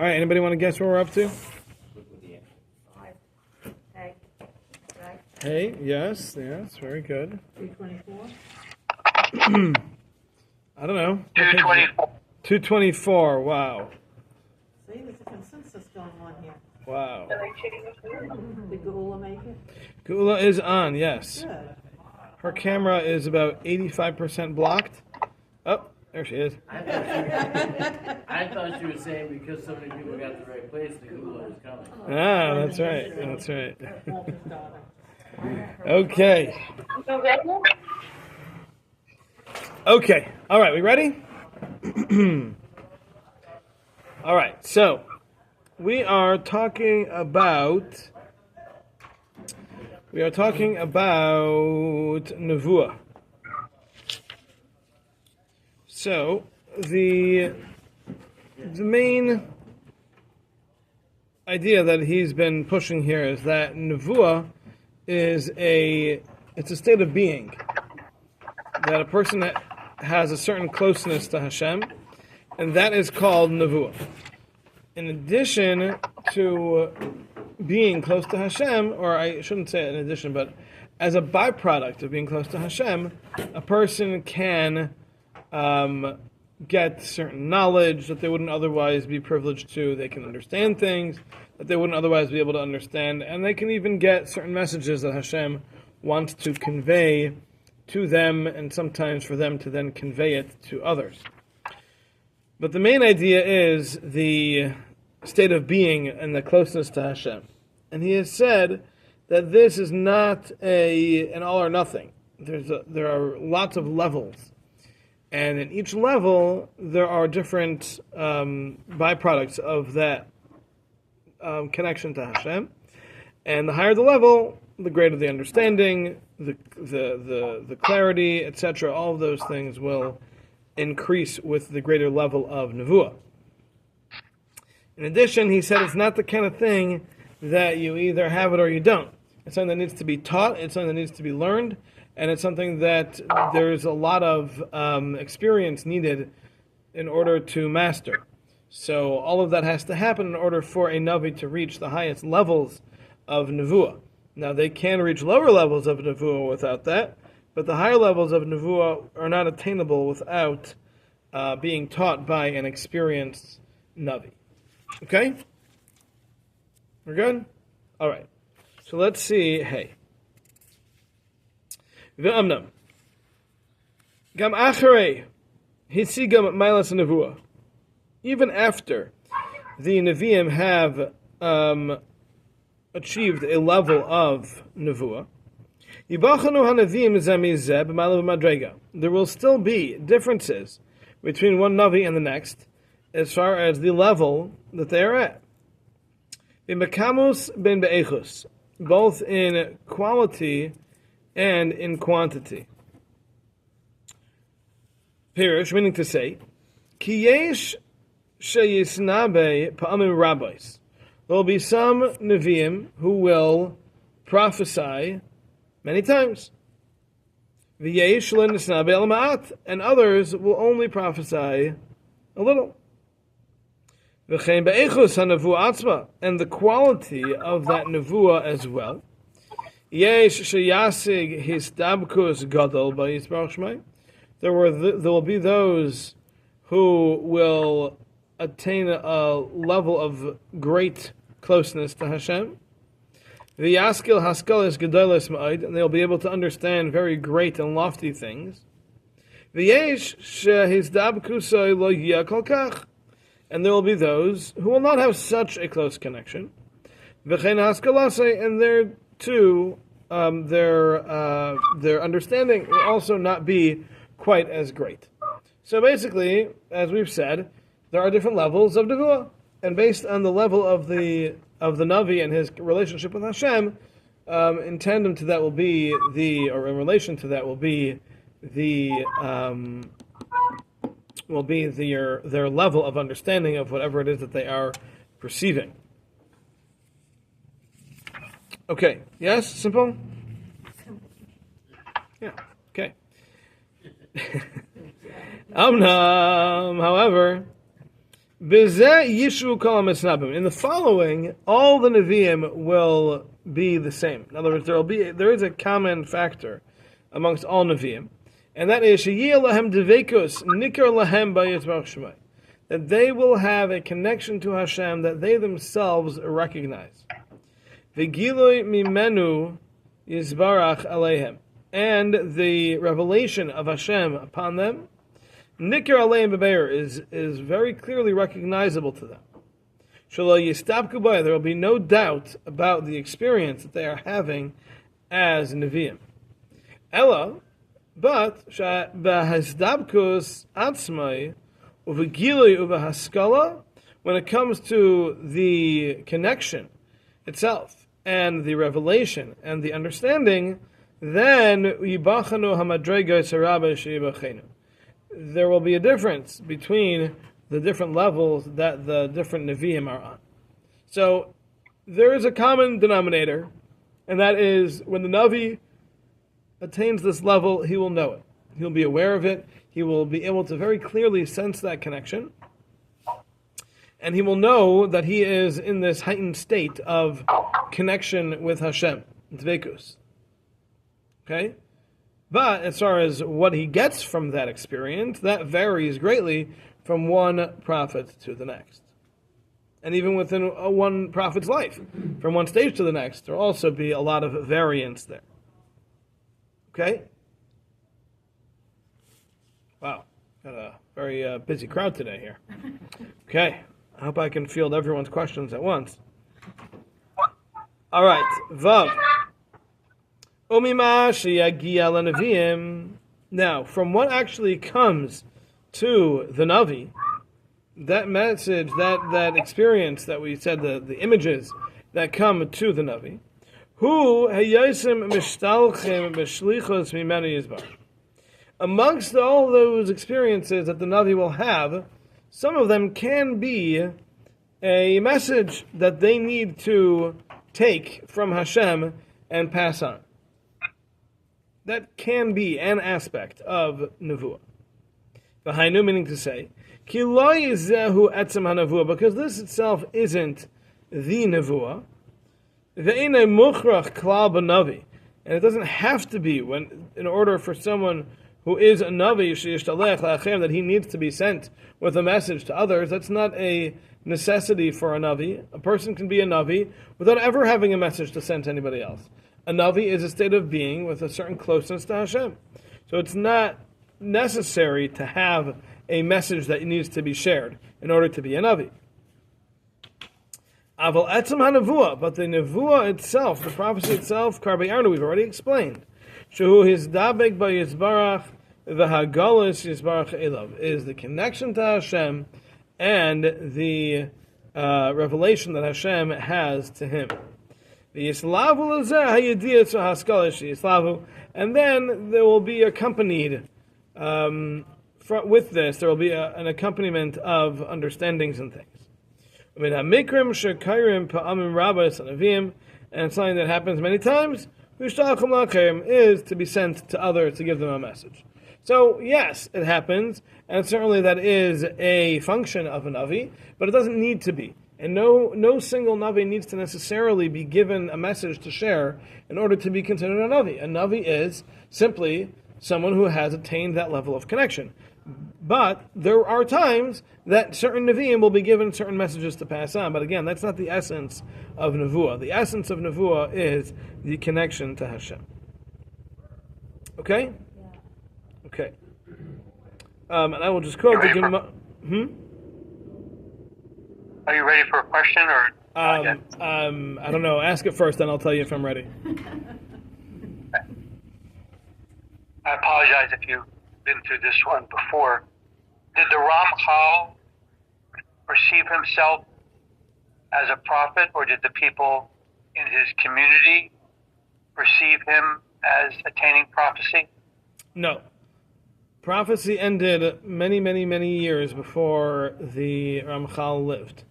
All right, anybody want to guess where we're up to? Hey, yes, very good. 224. I don't know. 224. 224, wow. See, there's a consensus going on here. Wow. Did Gula make it? Gula is on, yes. Good. Her camera is about 85% blocked. Oh, there she is. I thought she was saying because so many people got to the right place, the Google is coming. Ah, that's right. That's right. Walter's daughter. Okay. Okay. All right, we ready? All right, so we are talking about Nevuah. So the main idea that he's been pushing here is that Nevuah is it's a state of being, that a person has a certain closeness to Hashem, and that is called Nevuah. In addition to being close to Hashem, or I shouldn't say in addition, but as a byproduct of being close to Hashem, a person can get certain knowledge that they wouldn't otherwise be privileged to. They can understand things that they wouldn't otherwise be able to understand, and they can even get certain messages that Hashem wants to convey to them, and sometimes for them to then convey it to others. But the main idea is the state of being and the closeness to Hashem. And he has said that this is not an all or nothing. There are lots of levels. And in each level, there are different byproducts of that connection to Hashem. And the higher the level, the greater the understanding, the clarity, etc. All of those things will increase with the greater level of Nevuah. In addition, he said it's not the kind of thing that you either have it or you don't. It's something that needs to be taught, it's something that needs to be learned, and it's something that there's a lot of experience needed in order to master. So all of that has to happen in order for a Navi to reach the highest levels of Nevuah. Now they can reach lower levels of Nevuah without that, but the higher levels of Nevuah are not attainable without being taught by an experienced Navi. Okay? We're good? All right. So let's see. Hey. V'amnam. Gam acharei hisigam mailas nevuah. Even after the Nevi'im have achieved a level of Nevuah, Yibachanu haNevi'im zamizeh b'ma'alav madrega. There will still be differences between one Navi and the next as far as the level that they are at. B'mekamus ben be'echus, both in quality and in quantity. Pirish, meaning to say, Ki yesh sheyisnabe pa'amim rabbis. There will be some Nevi'im who will prophesy many times. V'yesh le'nisnabe el ma'at, and others will only prophesy a little. V'chein be'echus ha'nevuah atzma, and the quality of that nevuah as well. Yesh sheyasig hisdabkus gadol ba'yisbarach shmai. There will be those who will attain a level of great closeness to Hashem. V'yaskil haskalis gedolos ma'od, and they'll be able to understand very great and lofty things. V'yesh shehisdabkusoi lo yia kol kach, and there will be those who will not have such a close connection. V'chein haskalasei, and there too, their understanding will also not be quite as great. So basically, as we've said, there are different levels of Nevuah, and based on the level of the Navi and his relationship with Hashem, in tandem to that will be or in relation to that will be their level of understanding of whatever it is that they are perceiving. Okay. Yes? Simple? Yeah. Okay. However, B'zeh yishu kol ha-misnabim. In the following, all the Nevi'im will be the same. In other words, there is a common factor amongst all Nevi'im, and that is sheyeh lahem devekus nikar lahem b'yitzbarach shemai, that they will have a connection to Hashem that they themselves recognize. V'gilui mimenu yizbarach aleihem, and the revelation of Hashem upon them, nikar aleim bebeir, is very clearly recognizable to them. Shelo yistabku bay, there will be no doubt about the experience that they are having as Nevi'im. Ella, but b'hasdabkus atzmai uv'gilui uv'haskala, when it comes to the connection itself and the revelation and the understanding, then yibachanu hamadregas harabah sheyibachenu. There will be a difference between the different levels that the different Nevi'im are on. So there is a common denominator, and that is when the Navi attains this level, he will know it. He'll be aware of it. He will be able to very clearly sense that connection. And he will know that he is in this heightened state of connection with Hashem, Dvekus. Okay? But as far as what he gets from that experience, that varies greatly from one prophet to the next. And even within one prophet's life, from one stage to the next, there will also be a lot of variance there. Okay? Wow. Got a very busy crowd today here. Okay. I hope I can field everyone's questions at once. All right. Vav. Now, from what actually comes to the Navi, that message, that experience that we said, the images that come to the Navi, amongst all those experiences that the Navi will have, some of them can be a message that they need to take from Hashem and pass on. That can be an aspect of Nevuah. V'hainu, meaning to say, Ki lo yizehu etzem ha-nevuah, because this itself isn't the Nevuah. Ve'inei muchrach klal b'navi, and it doesn't have to be in order for someone who is a Navi, sheyishtalech la'achem, that he needs to be sent with a message to others. That's not a necessity for a Navi. A person can be a Navi without ever having a message to send to anybody else. A Navi is a state of being with a certain closeness to Hashem. So it's not necessary to have a message that needs to be shared in order to be a Navi. Aval etzem ha-nevuah, but the Nevuah itself, the prophecy itself, Karbi Arnu, we've already explained. Shehu hizdabek b'yizbarach v'hagalus yizbarach elav, is the connection to Hashem and the revelation that Hashem has to him. And then there will be accompanied, with this, there will be an accompaniment of understandings and things. And something that happens many times is to be sent to others to give them a message. So, yes, it happens, and certainly that is a function of a Navi, but it doesn't need to be. And no single Navi needs to necessarily be given a message to share in order to be considered a Navi. A Navi is simply someone who has attained that level of connection. But there are times that certain Nevi'im will be given certain messages to pass on. But again, that's not the essence of Nevuah. The essence of Nevuah is the connection to Hashem. Okay? Yeah. Okay. And I will just quote the Gemara. Are you ready for a question, or? I don't know. Ask it first, then I'll tell you if I'm ready. I apologize if you've been through this one before. Did the Ramchal perceive himself as a prophet, or did the people in his community perceive him as attaining prophecy? No. Prophecy ended many, many, many years before the Ramchal lived.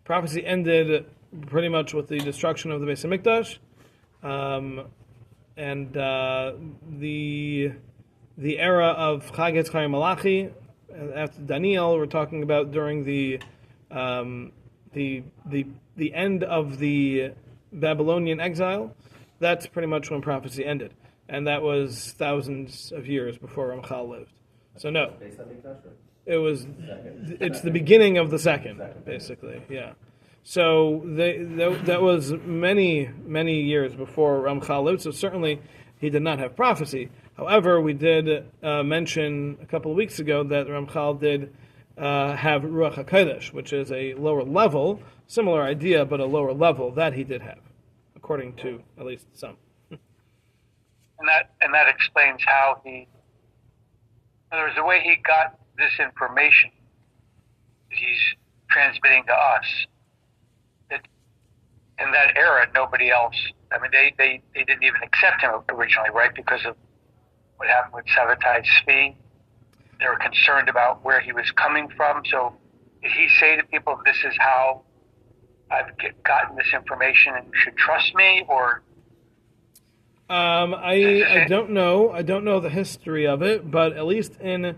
Prophecy ended pretty much with the destruction of the Beis HaMikdash, and the era of Chag Yitzchak Malachi after Daniel, we're talking about during the end of the Babylonian exile. That's pretty much when prophecy ended, and that was thousands of years before Ramchal lived. So no, it was. It's the beginning of the second, basically. Yeah. So that was many years before Ramchal lived. So certainly he did not have prophecy. However, we did mention a couple of weeks ago that Ramchal did have Ruach HaKodesh, which is a lower level, similar idea, but a lower level that he did have, according to at least some. And that explains how he. In other words, the way he got this information, he's transmitting to us. That in that era, nobody else. I mean, they didn't even accept him originally, right? Because of what happened with Sabbatai Tzvi. They were concerned about where he was coming from. So did he say to people, this is how I've gotten this information and you should trust me? Or I don't know. I don't know the history of it, but at least in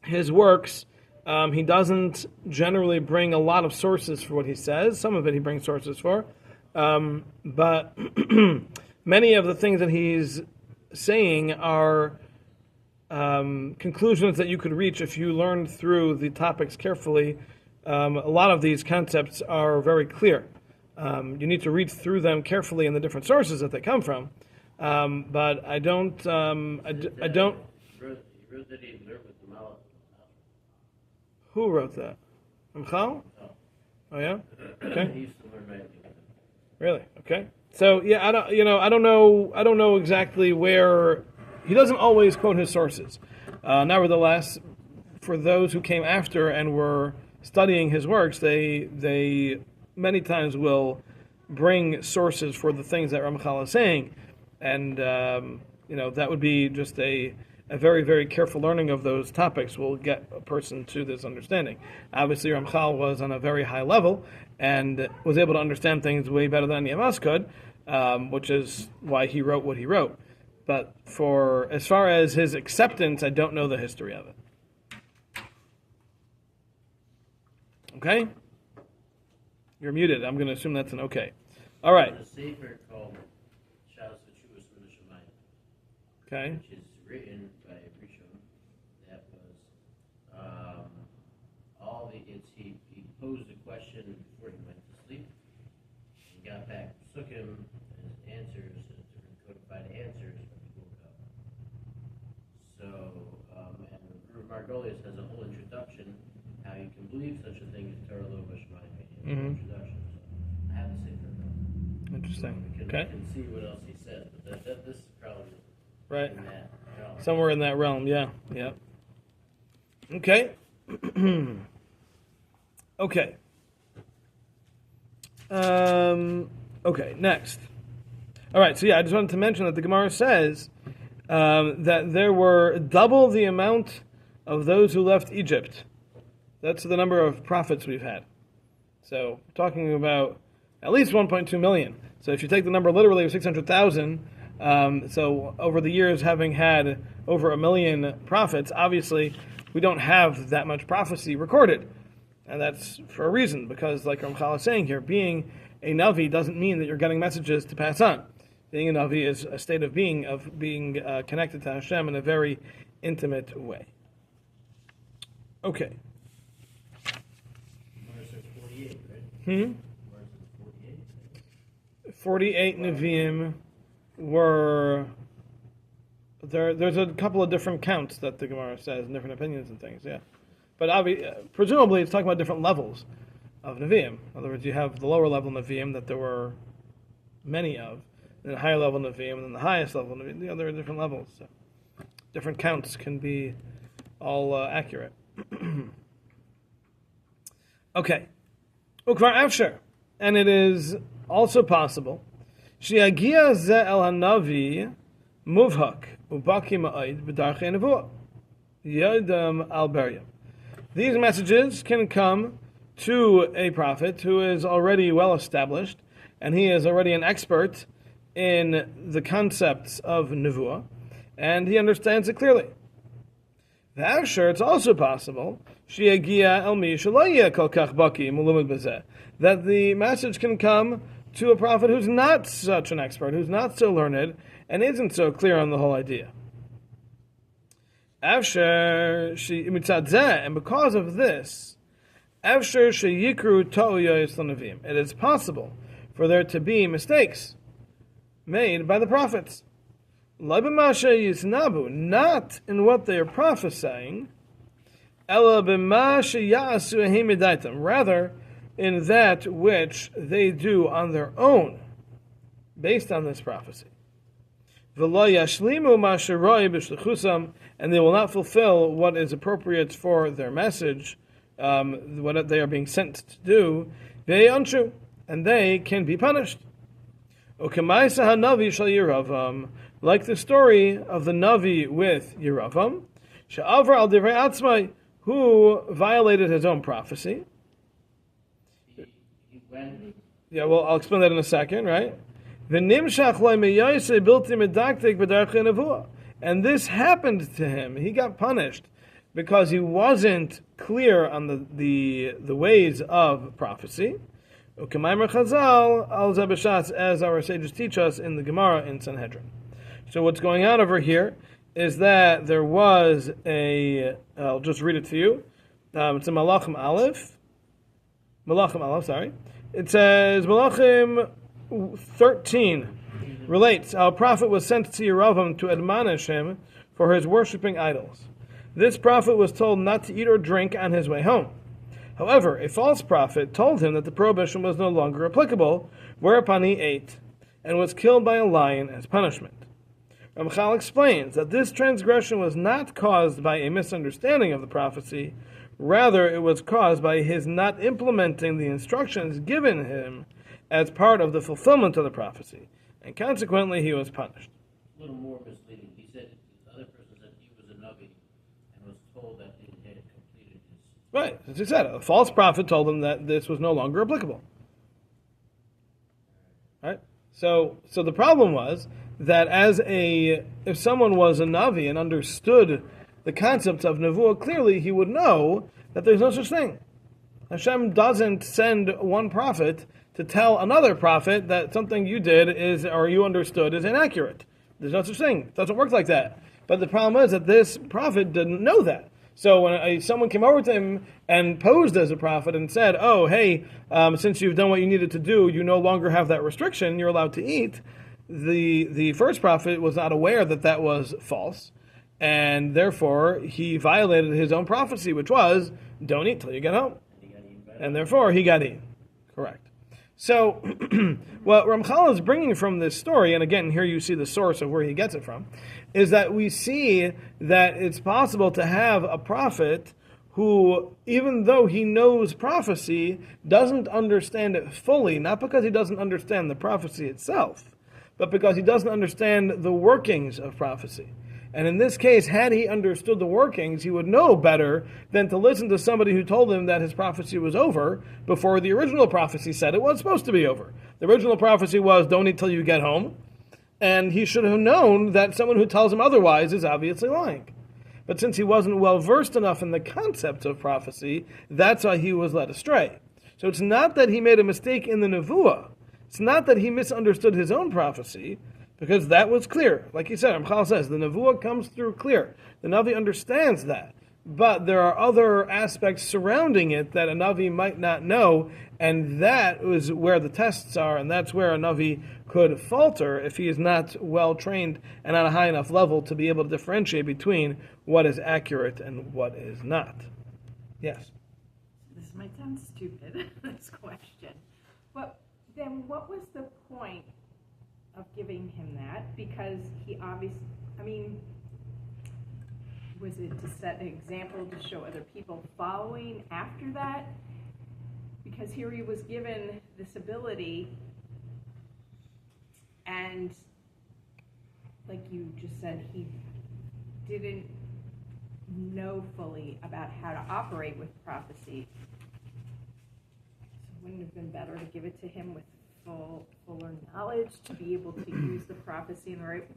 his works, he doesn't generally bring a lot of sources for what he says. Some of it he brings sources for. But many of the things that he's saying are conclusions that you could reach if you learned through the topics carefully. A lot of these concepts are very clear. You need to read through them carefully in the different sources that they come from. But I don't. I don't. He wrote that he learned with the Malach. Who wrote that? Ramchal? Oh yeah. Okay. He used to learn writing with him. Really? Okay. So yeah, I don't know exactly where. He doesn't always quote his sources. Nevertheless, for those who came after and were studying his works, they many times will bring sources for the things that Ramchal is saying, and that would be just a very, very careful learning of those topics will get a person to this understanding. Obviously, Ramchal was on a very high level and was able to understand things way better than any of us could, which is why he wrote what he wrote. But as far as his acceptance, I don't know the history of it. Okay? You're muted. I'm going to assume that's an okay. All right. There's a sefer called Shalos V'Tshuvos Min Hashamayim, Okay. which is written by a Rishon that was he posed a question before he went to sleep and got back Sukkim and his answers, different codified answers when he woke up. So, and Margolius has a whole introduction how you can believe such a thing as Torah Lo V'Shemaim introduction. So I have the sefer. Interesting. We can, Okay. we can see what else he says, but this is probably Right. in that realm. Somewhere in that realm, yeah. Yeah. Okay. Okay. Okay, next. All right, so yeah, I just wanted to mention that the Gemara says that there were double the amount of those who left Egypt. That's the number of prophets we've had. So, talking about at least 1.2 million. So if you take the number literally of 600,000, so over the years having had over 1 million prophets, obviously we don't have that much prophecy recorded. And that's for a reason, because like Ramchal is saying here, being a Navi doesn't mean that you're getting messages to pass on. Being a Navi is a state of being connected to Hashem in a very intimate way. Okay. Mars says 48, right? Mars says 48. 48 Nevi'im were... There's a couple of different counts that the Gemara says, and different opinions and things, yeah. But presumably it's talking about different levels of Nevi'im. In other words, you have the lower level Nevi'im that there were many of, and the higher level Nevi'im, and then the highest level Nevi'im. There are different levels. So different counts can be all accurate. Okay. Ukvar Afshar. And it is also possible. Shiagia ze el hanavi muvhak ubaki ma'id b'darchei nevuah. Yodam al beryam. These messages can come to a prophet who is already well established, and he is already an expert in the concepts of nevuah, and he understands it clearly. Sure, it's also possible that the message can come to a prophet who's not such an expert, who's not so learned, and isn't so clear on the whole idea. And because of this, it is possible for there to be mistakes made by the prophets. Not in what they are prophesying, rather in that which they do on their own, based on this prophecy. And they will not fulfill what is appropriate for their message, what they are being sent to do, and they can be punished. Like the story of the Navi with Yeravam, who violated his own prophecy. Yeah, well, I'll explain that in a second, right? And this happened to him. He got punished because he wasn't clear on the ways of prophecy. As our sages teach us in the Gemara in Sanhedrin. So what's going on over here is that there was I'll just read it to you. It's in Malachim Aleph, sorry. It says, Malachim 13 relates how a prophet was sent to Yeravam to admonish him for his worshipping idols. This prophet was told not to eat or drink on his way home. However, a false prophet told him that the prohibition was no longer applicable, whereupon he ate, and was killed by a lion as punishment. Ramchal explains that this transgression was not caused by a misunderstanding of the prophecy, rather it was caused by his not implementing the instructions given him as part of the fulfillment of the prophecy, and consequently he was punished. A little more misleading. He said, the other person said he was a Navi and was told that he had completed his... Right, as he said, a false prophet told him that this was no longer applicable. Right? So the problem was that if someone was a Navi and understood the concepts of Nevuah clearly, he would know that there's no such thing. Hashem doesn't send one prophet to tell another prophet that something you did or you understood is inaccurate. There's no such thing. It doesn't work like that. But the problem is that this prophet didn't know that. So when someone came over to him and posed as a prophet and said, oh, hey, since you've done what you needed to do, you no longer have that restriction, you're allowed to eat, the first prophet was not aware that that was false, and therefore he violated his own prophecy, which was, don't eat till you get home. And therefore he got eaten. Correct. So, what Ramchal is bringing from this story, and again, here you see the source of where he gets it from, is that we see that it's possible to have a prophet who, even though he knows prophecy, doesn't understand it fully, not because he doesn't understand the prophecy itself, but because he doesn't understand the workings of prophecy. And in this case, had he understood the workings, he would know better than to listen to somebody who told him that his prophecy was over before the original prophecy said it was supposed to be over. The original prophecy was, don't eat till you get home. And he should have known that someone who tells him otherwise is obviously lying. But since he wasn't well versed enough in the concepts of prophecy, that's why he was led astray. So it's not that he made a mistake in the Nevuah. It's not that he misunderstood his own prophecy, because that was clear. Like he said, Ramchal says, the Nevuah comes through clear. The Navi understands that. But there are other aspects surrounding it that a Navi might not know, and that is where the tests are, and that's where a Navi could falter if he is not well trained and on a high enough level to be able to differentiate between what is accurate and what is not. Yes? This might sound stupid, this question. But then what was the point of giving him that? Because he obviously, was it to set an example to show other people following after that? Because here he was given this ability, and like you just said, he didn't know fully about how to operate with prophecy. So wouldn't it have been better to give it to him with fuller knowledge to be able to use the prophecy in the right?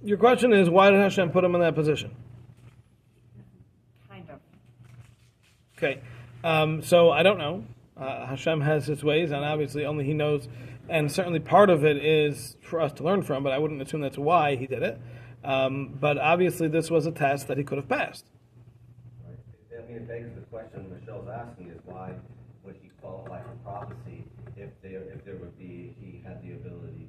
Your question is, why did Hashem put him in that position? Okay, so I don't know. Hashem has his ways, and obviously only he knows. And certainly part of it is for us to learn from, but I wouldn't assume that's why he did it. But obviously this was a test that he could have passed. Right. I mean, it begs the question Michelle's asking is why would he qualify for prophecy if he had the ability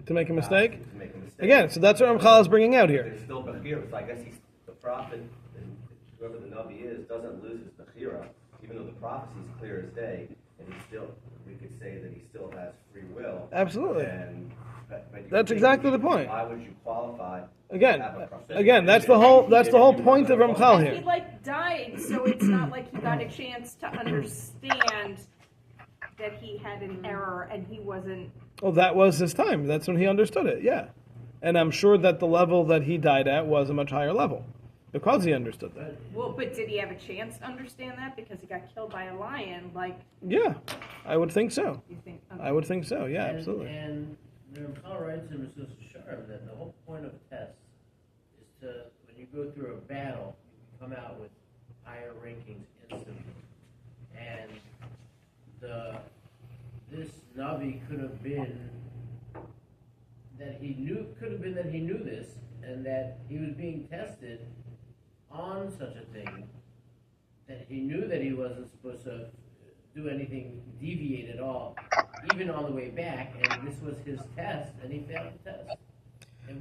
To make a mistake? To make a mistake. Again, so that's what Ramchal is bringing out here. There's still Bechira, so I guess he's the prophet, and whoever the Navi is, doesn't lose his Bechira, even though the prophecy is clear as day, and we could say that he still has free will. Absolutely. But That's exactly the point. Why would you qualify? Again, that's the whole point of Ramchal And here. he died, so it's not like he got a chance to understand that he had an error and he wasn't. Well, that was his time. That's when he understood it, yeah. And I'm sure that the level that he died at was a much higher level because he understood that. Well, but did he have a chance to understand that because he got killed by a lion? Yeah, I would think so. You think? I would think so, yeah, absolutely. And the Ramchal writes in Mesilas Yesharim that the whole point of a test is to, when you go through a battle, you come out with higher rankings instantly. And this Navi could have been that he knew this, and that he was being tested on such a thing, that he knew that he wasn't supposed to do anything deviate at all, even on the way back, and this was his test, and he failed the test. It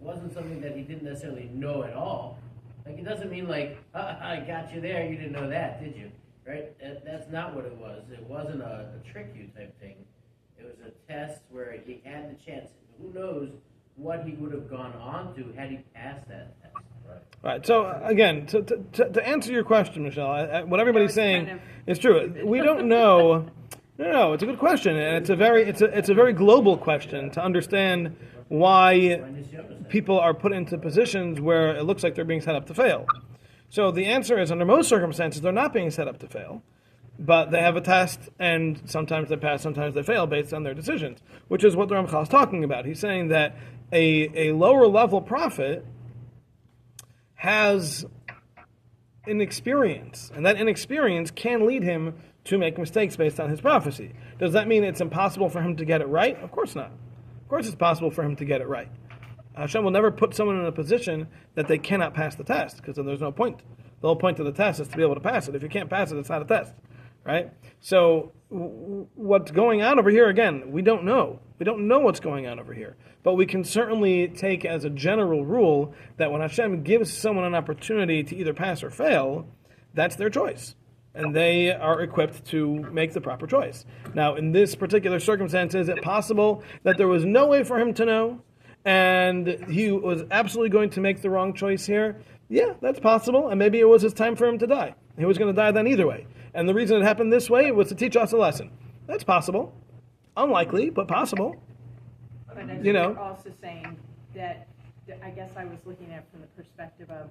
wasn't something that he didn't necessarily know at all. Like, it doesn't mean I got you there, you didn't know that, did you? Right? That's not what it was. It wasn't a trick you type thing. It was a test where he had the chance. Who knows what he would have gone on to had he passed that test. Right. So again, to answer your question, Michelle, what everybody's saying is true. We don't know. No, it's a good question, and it's a very global question to understand why people are put into positions where it looks like they're being set up to fail. So the answer is, under most circumstances, they're not being set up to fail, but they have a test, and sometimes they pass, sometimes they fail based on their decisions, which is what the Ramchal is talking about. He's saying that a lower level prophet has inexperience, and that inexperience can lead him to make mistakes based on his prophecy. Does that mean it's impossible for him to get it right? Of course not. Of course it's possible for him to get it right. Hashem will never put someone in a position that they cannot pass the test, because then there's no point. The whole point of the test is to be able to pass it. If you can't pass it, it's not a test, right? So what's going on over here, again, we don't know. We don't know what's going on over here. But we can certainly take as a general rule that when Hashem gives someone an opportunity to either pass or fail, that's their choice. And they are equipped to make the proper choice. Now, in this particular circumstance, is it possible that there was no way for him to know, and he was absolutely going to make the wrong choice here? Yeah, that's possible, and maybe it was his time for him to die. He was going to die then either way. And the reason it happened this way was to teach us a lesson. That's possible. Unlikely, but possible. But as You know. you're also saying that I guess I was looking at it from the perspective of,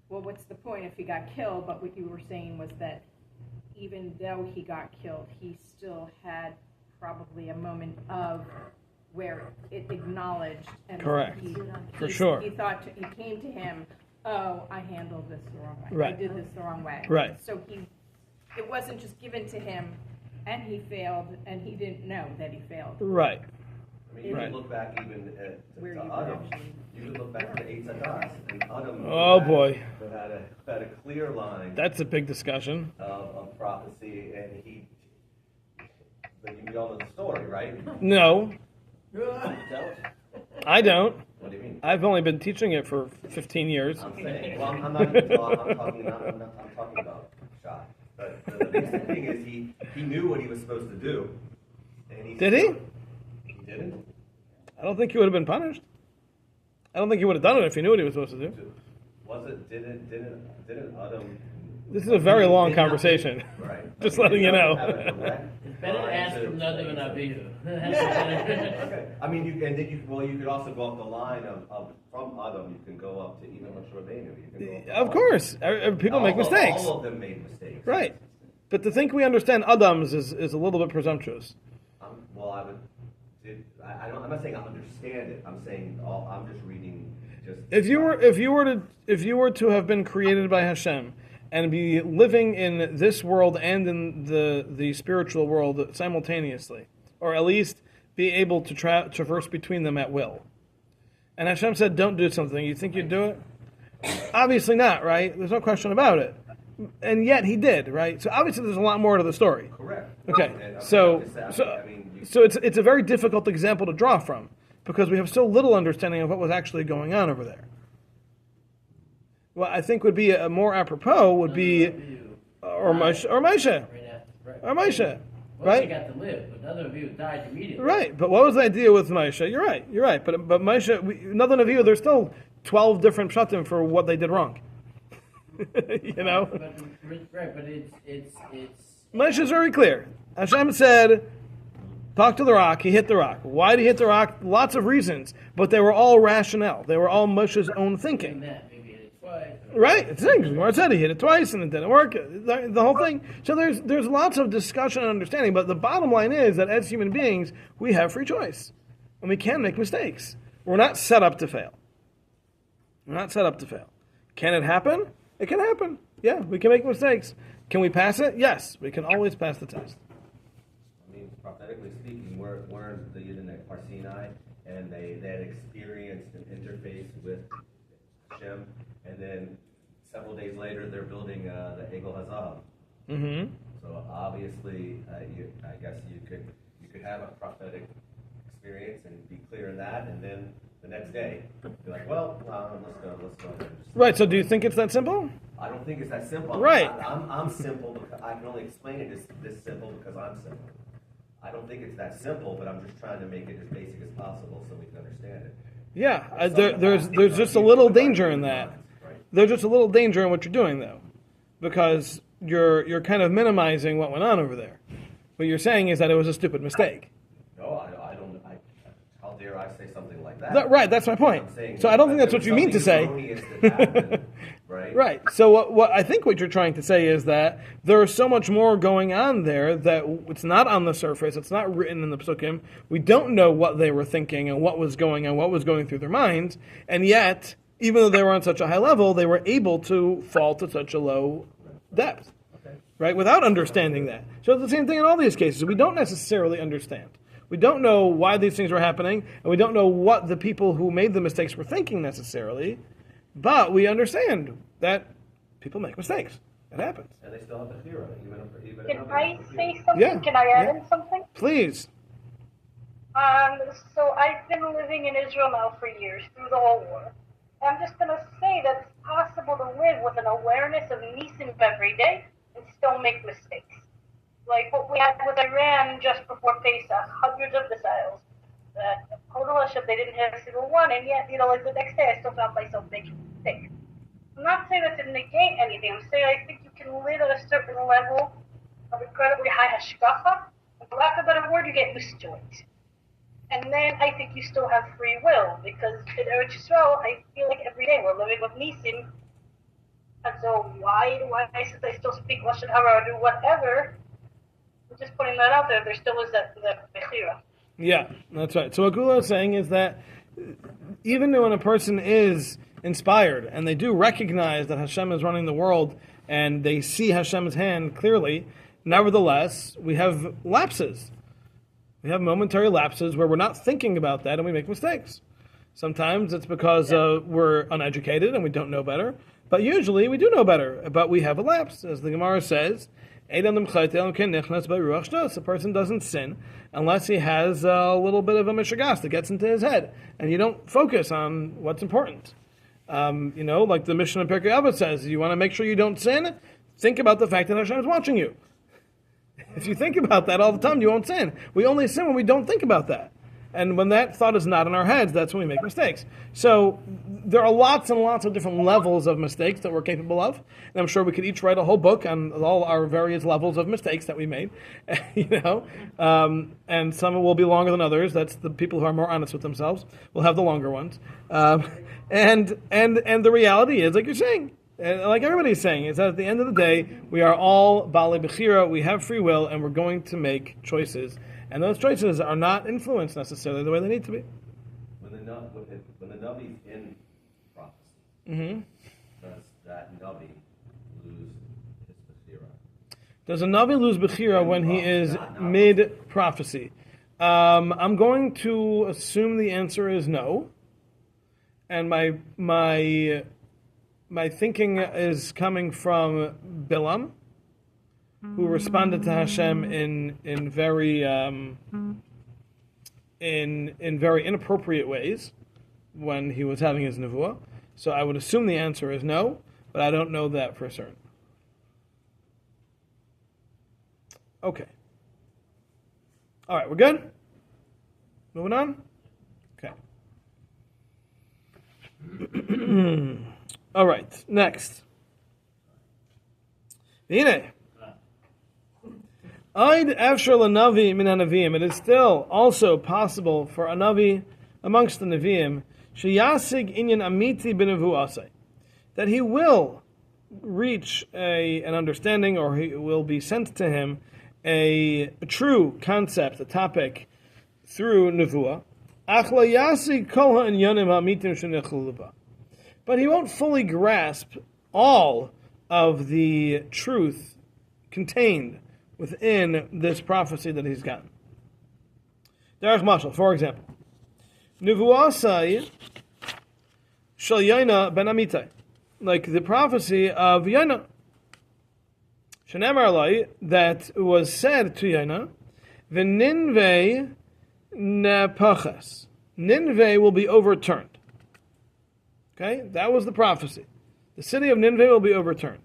well, what's the point if he got killed? But what you were saying was that even though he got killed, he still had probably a moment of where it acknowledged. And Correct. For he sure. He thought he came to him, oh, I handled this the wrong way. Right. I did this the wrong way. Right. So it wasn't just given to him, and he failed, and he didn't know that he failed. Right. I mean, you Right. could look back even Where to you Adam. could actually- You could look back to Eitz Hadas, and Adam Oh, boy. had a clear line That's a big discussion. of prophecy, and but you all know the story, right? No, You don't? I don't. What do you mean? I've only been teaching it for 15 years. I'm saying, well, I'm not even talking, I'm talking about shot. But the basic thing is he knew what he was supposed to do. And Did he? He didn't? I don't think he would have been punished. I don't think he would have done it if he knew what he was supposed to do. Didn't Adam... This is a very long did not- conversation. Right. Just letting you know. Have a direct It's better to line ask to from Nadav and say- Abihu. Okay. I mean, you could also go up the line of from Adam. You can go up to even Moshe Rabbeinu. You can go up Of course, people make mistakes. All of them made mistakes. Right. But to think we understand Adams is a little bit presumptuous. Well, I'm not saying I understand it. I'm saying I'm just reading. If you were to have been created by Hashem, and be living in this world and in the spiritual world simultaneously, or at least be able to traverse between them at will. And Hashem said, don't do something. You think you'd do it? Obviously not, right? There's no question about it. And yet he did, right? So obviously there's a lot more to the story. Correct. Okay, And, so I mean, it's a very difficult example to draw from because we have so little understanding of what was actually going on over there. What I think would be a more apropos would be or Moshe. Right? Moshe got to live, but none of you died immediately. Right, but what was the idea with Moshe? You're right. But Moshe, none of you. There's still 12 different pshatim for what they did wrong. You know. But it's. Moshe is very clear. Hashem said, "Talk to the rock." He hit the rock. Why did he hit the rock? Lots of reasons, but they were all rationale. They were all Moshe's own thinking. Maybe hit it twice. Right, it's the thing. Gemara said he hit it twice and it didn't work. The whole thing. So there's lots of discussion and understanding, but the bottom line is that as human beings, we have free choice, and we can make mistakes. We're not set up to fail. We're not set up to fail. Can it happen? It can happen. Yeah, we can make mistakes. Can we pass it? Yes, we can always pass the test. I mean, prophetically speaking, we're in the Yidden at Har Sinai, and they had experienced an interface with Hashem, and then several days later, they're building the Egel Hazav. Mm-hmm. So obviously, I guess you could have a prophetic experience and be clear in that, and then the next day, be like, well, let's go. Right. So, do you think it's that simple? I don't think it's that simple. Right. I'm simple because I can only explain it as this simple because I'm simple. I don't think it's that simple, but I'm just trying to make it as basic as possible so we can understand it. Yeah. There's just a little danger in that. There's just a little danger in what you're doing, though, because you're kind of minimizing what went on over there. What you're saying is that it was a stupid mistake. No, I don't. How dare I say something like that? Right. That's my point. So I don't think that's what you mean to say. Right. Right. So what I think what you're trying to say is that there is so much more going on there that it's not on the surface. It's not written in the psukim. We don't know what they were thinking and what was going on, what was going through their minds, and yet, even though they were on such a high level, they were able to fall to such a low depth, right? Without understanding that. So it's the same thing in all these cases. We don't necessarily understand. We don't know why these things were happening, and we don't know what the people who made the mistakes were thinking necessarily, but we understand that people make mistakes. It happens. And they still have the hero, even Can I say something? Yeah, Can I add yeah. in something? Please. So I've been living in Israel now for years, through the whole war. I'm just going to say that it's possible to live with an awareness of Nisim every day and still make mistakes. Like what we had with Iran just before Pesach, hundreds of missiles. Total Hashem, they didn't hit a single one, and yet, like the next day I still found myself making mistakes. I'm not saying that to negate anything. I'm saying I think you can live at a certain level of incredibly high hashkafa, and for lack of a better word, you get used to it. And then I think you still have free will, because in Eretz Yisrael, I feel like every day we're living with Nisim, and so why since I still speak Lashon Hara or do whatever, I'm just putting that out there, there still is that Bechira. Yeah, that's right. So what Gula is saying is that even when a person is inspired and they do recognize that Hashem is running the world and they see Hashem's hand clearly, nevertheless, we have lapses. We have momentary lapses where we're not thinking about that and we make mistakes. Sometimes it's because we're uneducated and we don't know better, but usually we do know better, but we have a lapse. As the Gemara says, a person doesn't sin unless he has a little bit of a mishagas that gets into his head, and you don't focus on what's important. Like the Mishnah in Pirkei Avos says, you want to make sure you don't sin, think about the fact that Hashem is watching you. If you think about that all the time, you won't sin. We only sin when we don't think about that. And when that thought is not in our heads, that's when we make mistakes. So there are lots and lots of different levels of mistakes that we're capable of. And I'm sure we could each write a whole book on all our various levels of mistakes that we made. And some will be longer than others. That's the people who are more honest with themselves will have the longer ones. And the reality is, like you're saying, and like everybody's saying, is that at the end of the day, we are all Baalei Bechira, we have free will, and we're going to make choices. And those choices are not influenced necessarily the way they need to be. When the Navi's in prophecy, Mm-hmm. does that Navi lose Does a Navi lose Bechira when he is mid-prophecy? I'm going to assume the answer is no. And my thinking is coming from Bilam, who responded to Hashem in very inappropriate ways when he was having his nevuah. So I would assume the answer is no, but I don't know that for certain. Okay. All right, we're good? Moving on? Okay. All right, next. It is still also possible for a Navi amongst the Nevi'im that he will reach an understanding, or he will be sent to him a true concept, a topic, through Nevuah. But he won't fully grasp all of the truth contained within this prophecy that he's gotten. Derech Mashal, for example, Nevuasai Shal Yaina ben Amitai, like the prophecy of Yaina, Shenemar Lai, that was said to Yaina, V'ninvei nepachas, Ninveh will be overturned. Okay, that was the prophecy. The city of Ninveh will be overturned.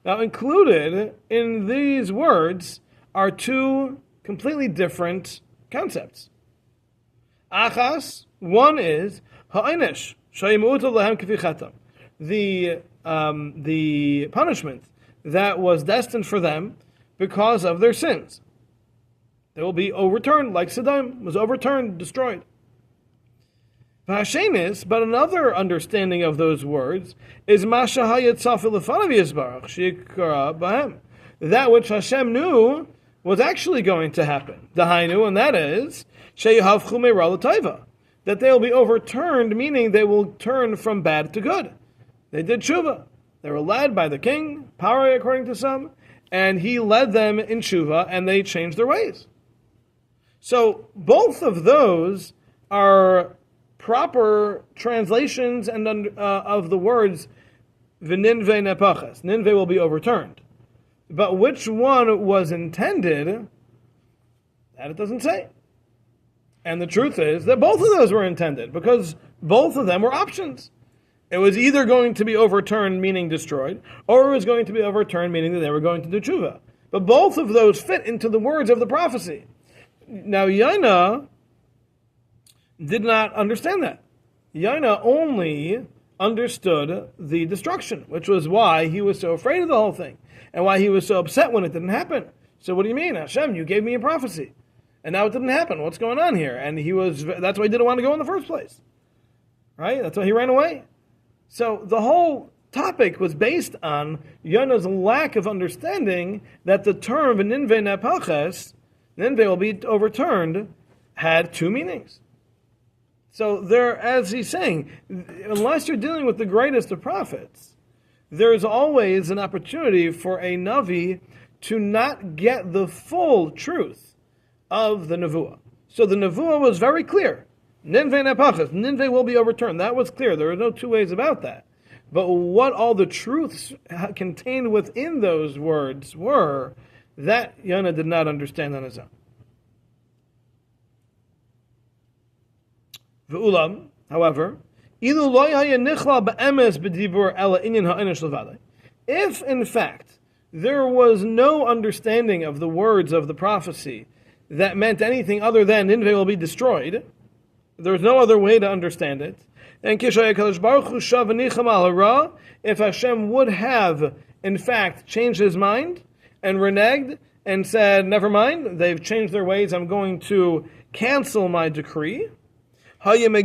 Now, included in these words are two completely different concepts. Achas, one is ha'inish, the punishment that was destined for them because of their sins. They will be overturned, like Sodom was overturned, destroyed. But another understanding of those words is that which Hashem knew was actually going to happen. Dahainu, and that is that they will be overturned, meaning they will turn from bad to good. They did tshuva. They were led by the king, Parai according to some, and he led them in tshuva, and they changed their ways. So both of those are proper translations and of the words v'ninveh nepachas. Ninveh will be overturned. But which one was intended, that it doesn't say. And the truth is that both of those were intended, because both of them were options. It was either going to be overturned, meaning destroyed, or it was going to be overturned, meaning that they were going to do tshuva. But both of those fit into the words of the prophecy. Now, Yaina did not understand that. Yaina only understood the destruction, which was why he was so afraid of the whole thing, and why he was so upset when it didn't happen. So what do you mean, Hashem, you gave me a prophecy, and now it didn't happen. What's going on here? And that's why he didn't want to go in the first place. Right? That's why he ran away. So the whole topic was based on Yaina's lack of understanding that the term Ninveh Nepachas, Ninveh will be overturned, had two meanings. So there, as he's saying, unless you're dealing with the greatest of prophets, there's always an opportunity for a Navi to not get the full truth of the Nevuah. So the Nevuah was very clear. Ninveh nepachas, Ninveh will be overturned. That was clear. There are no two ways about that. But what all the truths contained within those words were, that Yonah did not understand on his own. V'ulam, however, if in fact there was no understanding of the words of the prophecy that meant anything other than Ninveh will be destroyed, there was no other way to understand it, and if Hashem would have in fact changed his mind and reneged and said, never mind, they've changed their ways, I'm going to cancel my decree, Hashem would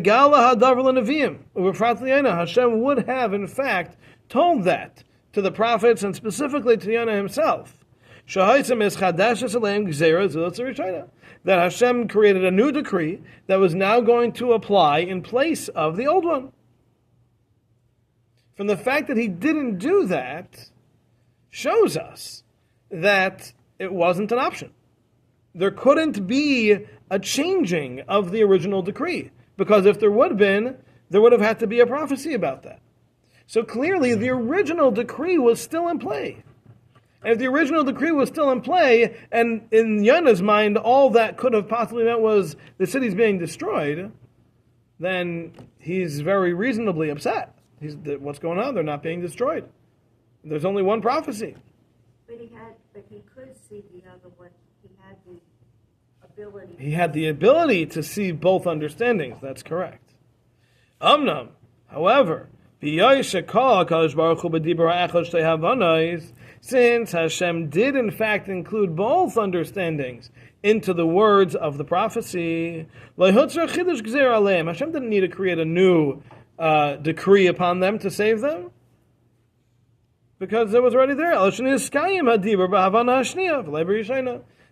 have, in fact, told that to the prophets and specifically to Yonah himself. That Hashem created a new decree that was now going to apply in place of the old one. from the fact that he didn't do that shows us that it wasn't an option. There couldn't be a changing of the original decree, because if there would have been, there would have had to be a prophecy about that. So clearly the original decree was still in play. And if the original decree was still in play, and in Yonah's mind all that could have possibly meant was the city's being destroyed, then he's very reasonably upset. What's going on? They're not being destroyed. There's only one prophecy. But he could see the other one. He had the ability. He had the ability to see both understandings. That's correct. Amnam, however, since Hashem did in fact include both understandings into the words of the prophecy, Hashem didn't need to create a new decree upon them to save them, because it was already there.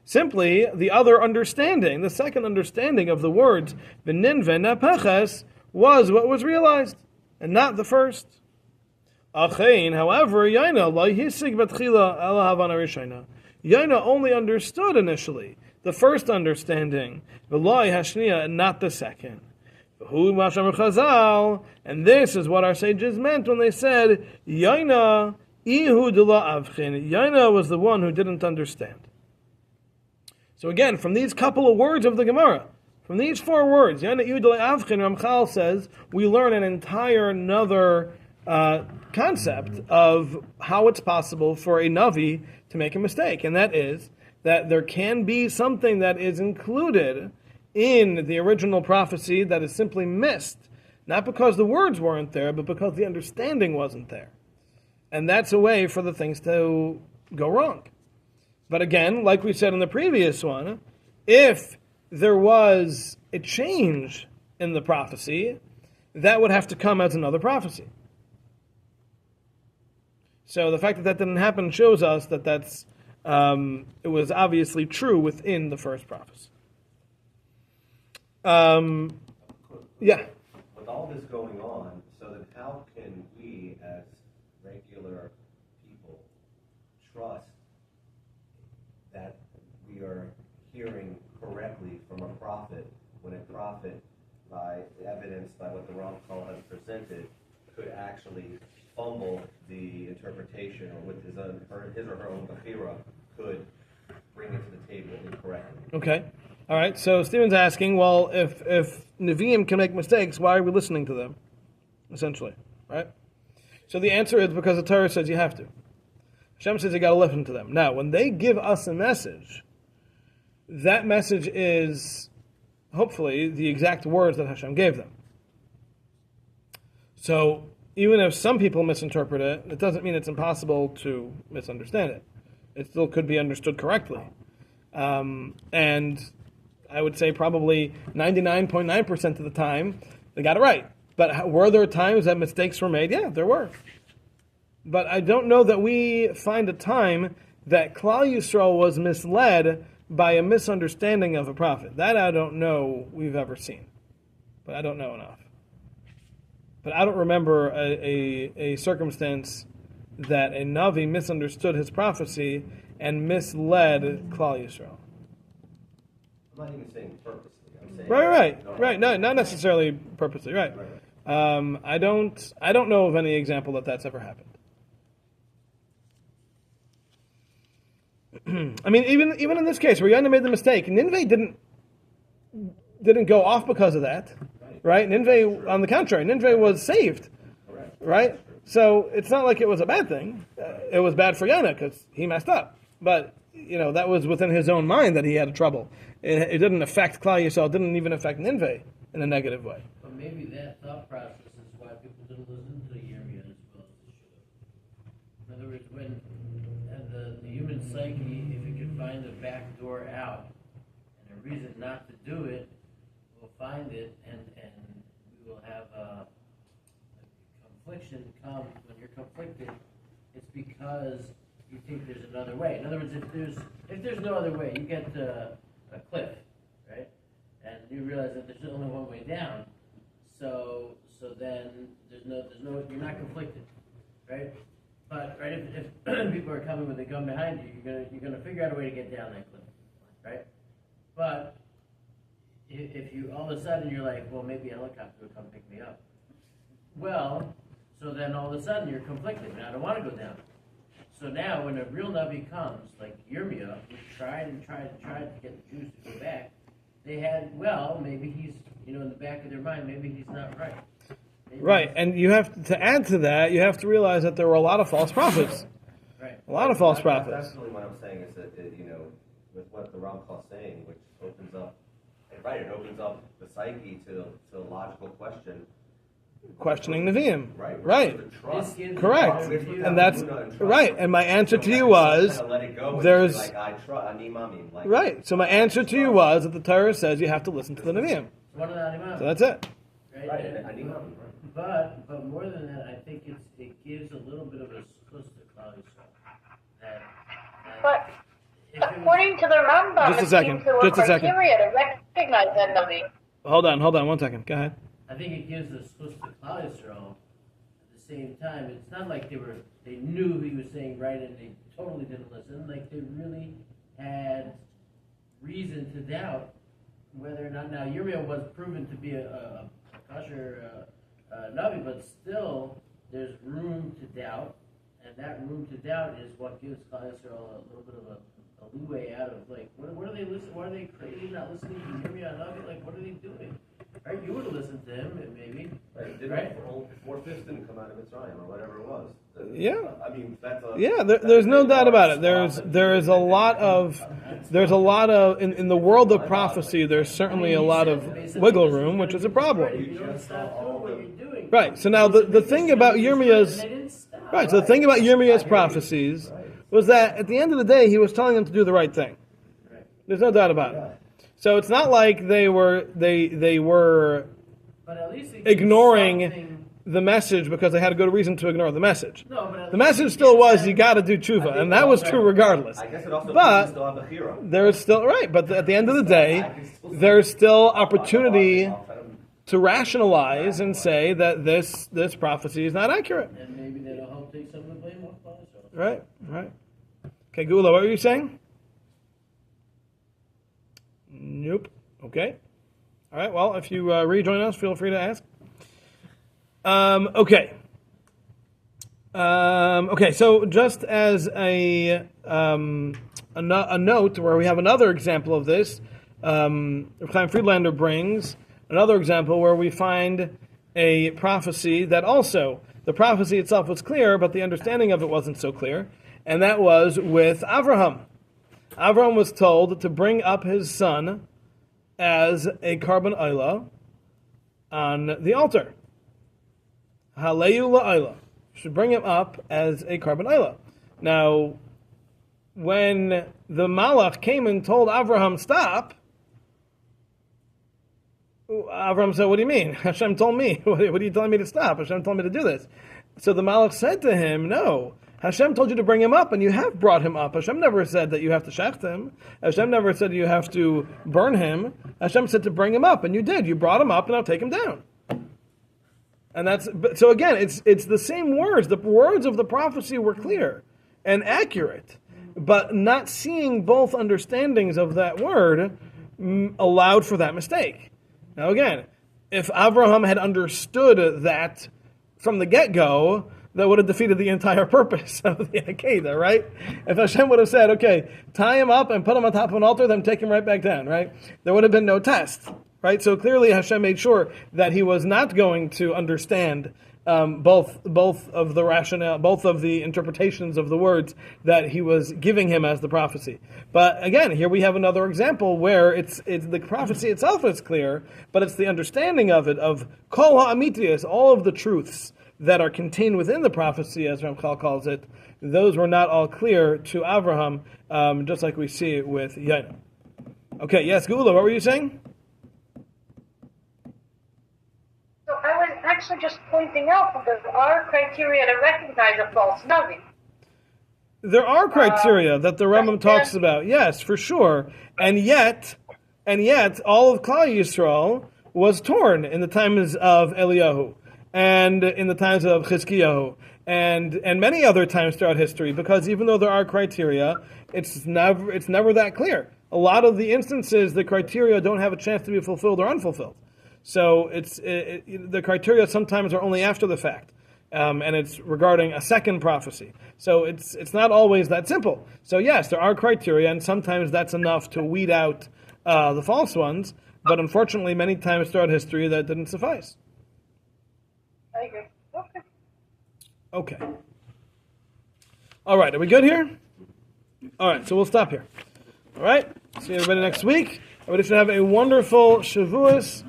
Simply, the other understanding, the second understanding of the words, was what was realized, and not the first. However, Yaina only understood initially the first understanding, and not the second. And this is what our sages meant when they said, Yaina was the one who didn't understand. So again, from these couple of words of the Gemara, from these 4 words, Ramchal says, we learn an entire another concept of how it's possible for a Navi to make a mistake. And that is that there can be something that is included in the original prophecy that is simply missed, not because the words weren't there, but because the understanding wasn't there. And that's a way for the things to go wrong. But again, like we said in the previous one, if there was a change in the prophecy, that would have to come as another prophecy. So the fact that that didn't happen shows us that it was obviously true within the first prophecy. Yeah. With all this going on, so then how can we as regular people trust that we are hearing correctly from a prophet when a prophet, by evidence by what the Ramchal has presented, could actually fumble the interpretation, or with his or her own bechira could bring it to the table incorrectly? Okay. All right, so Stephen's asking, well, if Nevi'im can make mistakes, why are we listening to them? Essentially, right? So the answer is because the Torah says you have to. Hashem says you got to listen to them. Now, when they give us a message, that message is hopefully the exact words that Hashem gave them. So even if some people misinterpret it, it doesn't mean it's impossible to misunderstand it. It still could be understood correctly. And I would say probably 99.9% of the time, they got it right. But were there times that mistakes were made? Yeah, there were. But I don't know that we find a time that Klal Yisrael was misled by a misunderstanding of a prophet. That I don't know we've ever seen. But I don't know enough. But I don't remember a circumstance that a Navi misunderstood his prophecy and misled Klal Yisrael. I'm not even saying purposely. I'm saying Right. No, not necessarily purposely. Right. I don't know of any example that's ever happened. I mean, even in this case where Yonah made the mistake, Nineveh didn't go off because of that, right? Nineveh, on the contrary, Nineveh was saved, right? So it's not like it was a bad thing. It was bad for Yonah because he messed up, but that was within his own mind that he had trouble. It didn't affect Klal Yisrael. It didn't even affect Nineveh in a negative way. But maybe that thought process is why people didn't listen to Yirmiyah as well as they should have. In other words, when the human psyche, if it can find the back door out and a reason not to do it, we'll find it, and we will have a confliction come. When you're conflicted, it's because you think there's another way. In other words, if there's no other way, you get to a cliff, right? And you realize that there's only one way down. So then there's no you're not conflicted. right? But right, if people are coming with a gun behind you, you're gonna figure out a way to get down that cliff, right? But if you all of a sudden you're like, well, maybe a helicopter will come pick me up. Well, so then all of a sudden you're conflicted, and I don't want to go down. So now when a real Navi comes, like Yirmiyah, who tried to get the Jews to go back, they had, well, maybe he's, in the back of their mind, maybe he's not right. Maybe Right, and you have to add to that, you have to realize that there were a lot of false prophets. Right. A lot of false prophets. That's really what I'm saying is that, with what the Ramchal is saying, which opens up, it opens up the psyche to a logical question. Questioning Nevi'im. Right. Correct. And that's right. And my answer to you was, there's right. So my answer to you was that the Torah says you have to listen to the Nevi'im. So that's it. Right. But more than that, I think it gives a little bit of a schus to Klal Yisrael. But according to the Rambam, Just a second. it seems there were Just a second. criteria to recognize that Navi. Hold on 1 second. Go ahead. I think it gives a schus to Klal Yisrael. At the same time, it's not like they knew he was saying right and they totally didn't listen. Like they really had reason to doubt whether or not. Now Yirmiyah was proven to be a kosher Navi, but still there's room to doubt, and that room to doubt is what gives Klal Yisrael a little bit of a leeway out of like what are they listening? Why are they crazy not listening to Yirmiyah Navi? Like what are they doing? Right, you would have listened to him, maybe. Right. 4/5 didn't come out of Mitzrayim or whatever it was. Yeah. I mean, that's a... Yeah, there's no doubt about it. There's a lot of in the world of prophecy. There's certainly a lot of wiggle room, which is a problem. You don't stop doing what you're doing. Right. So now the thing about Yirmiyah's right. So the thing about Yirmiyah's prophecies was that at the end of the day, he was telling them to do the right thing. There's no doubt about it. So it's not like they were But at least ignoring the message because they had a good reason to ignore the message. No, but the message still was you got to do tshuva, and that was true regardless. I guess it also But still have a hero. there's still right. But at the end of the day, there's still opportunity to rationalize and say that this prophecy is not accurate. And maybe that'll help take some of the blame off Klal Yisrael. Right. Okay, Gula, what were you saying? Nope. Okay. All right. Well, if you rejoin us, feel free to ask. Okay. Okay. So, just as a note, where we have another example of this, Chaim Friedlander brings another example where we find a prophecy that also the prophecy itself was clear, but the understanding of it wasn't so clear, and that was with Avraham. Avraham was told to bring up his son as a carbon oila on the altar. Haleyu la'oila. Should bring him up as a carbon oila. Now, when the Malach came and told Avraham, stop, Avraham said, what do you mean? Hashem told me. What are you telling me to stop? Hashem told me to do this. So the Malach said to him, no, Hashem told you to bring him up, and you have brought him up. Hashem never said that you have to shecht him. Hashem never said you have to burn him. Hashem said to bring him up, and you did. You brought him up, and now take him down. And so again, it's the same words. The words of the prophecy were clear and accurate, but not seeing both understandings of that word allowed for that mistake. Now again, if Avraham had understood that from the get-go, that would have defeated the entire purpose of the Akedah, right? If Hashem would have said, okay, tie him up and put him on top of an altar, then take him right back down, right? There would have been no test, right? So clearly Hashem made sure that he was not going to understand both of the rationale, both of the interpretations of the words that he was giving him as the prophecy. But again, here we have another example where it's the prophecy itself is clear, but it's the understanding of it, of kol ha'amitrius, all of the truths that are contained within the prophecy, as Ramchal calls it, those were not all clear to Avraham, just like we see it with Yaina. Okay, yes, Gula, what were you saying? So I was actually just pointing out that there are criteria to recognize a false Navi. There are criteria that the Rambam talks about, yes, for sure. And yet, all of Klal Yisrael was torn in the times of Eliyahu. and in the times of Chizkiyahu, and many other times throughout history, because even though there are criteria, it's never that clear. A lot of the instances, the criteria don't have a chance to be fulfilled or unfulfilled. So the criteria sometimes are only after the fact, and it's regarding a second prophecy. So it's not always that simple. So yes, there are criteria, and sometimes that's enough to weed out the false ones. But unfortunately, many times throughout history, that didn't suffice. I agree. Okay. Okay. All right, are we good here? All right, so we'll stop here. All right, see everybody next week. Everybody should have a wonderful Shavuos.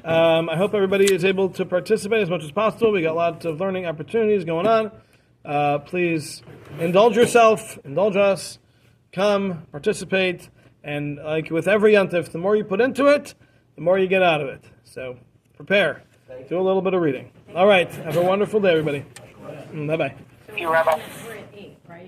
I hope everybody is able to participate as much as possible. We got lots of learning opportunities going on. Please indulge yourself, indulge us, come, participate, and like with every yontif, the more you put into it, the more you get out of it. So prepare. Do a little bit of reading. All right, have a wonderful day, everybody. Bye-bye. Thank you, Rabbi. We're at 8.